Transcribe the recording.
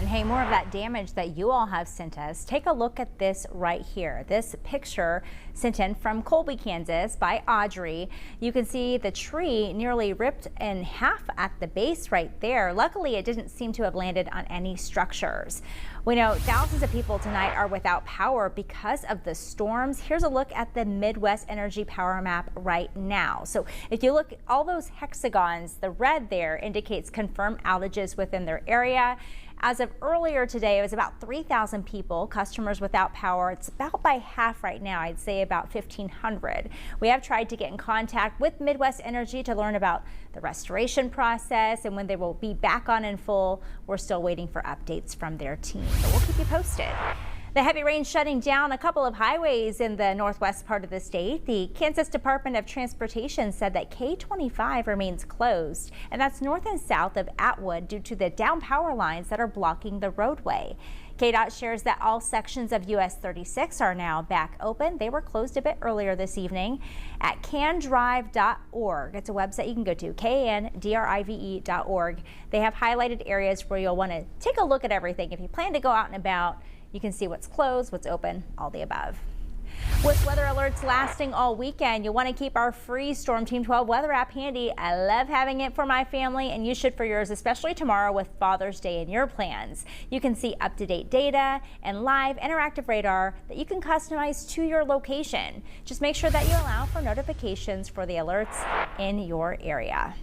hey, more of that damage that you all have sent us. Take a look at this right here. This picture sent in from Colby, Kansas by Audrey. You can see the tree nearly ripped in half at the base right there. Luckily, it didn't seem to have landed on any structures. We know thousands of people tonight are without power because of the storms. Here's a look at the Midwest Energy Power Map right now. So if you look at all those hexagons, the red there indicates confirmed outages within their area. As of earlier today, it was about 3,000 people, customers without power. It's about by half right now. I'd say about 1,500. We have tried to get in contact with Midwest Energy to learn about the restoration process and when they will be back on in full. We're still waiting for updates from their team, but we'll keep you posted. The heavy rain shutting down a couple of highways in the northwest part of the state. The Kansas Department of Transportation said that K-25 remains closed, and that's north and south of Atwood due to the down power lines that are blocking the roadway. KDOT shares that all sections of US 36 are now back open. They were closed a bit earlier this evening at candrive.org. It's a website you can go to, candrive.org. They have highlighted areas where you'll want to take a look at everything. If you plan to go out and about, you can see what's closed, what's open, all the above. With weather alerts lasting all weekend, you'll want to keep our free Storm Team 12 weather app handy. I love having it for my family, and you should for yours, especially tomorrow with Father's Day in your plans. You can see up-to-date data and live interactive radar that you can customize to your location. Just make sure that you allow for notifications for the alerts in your area.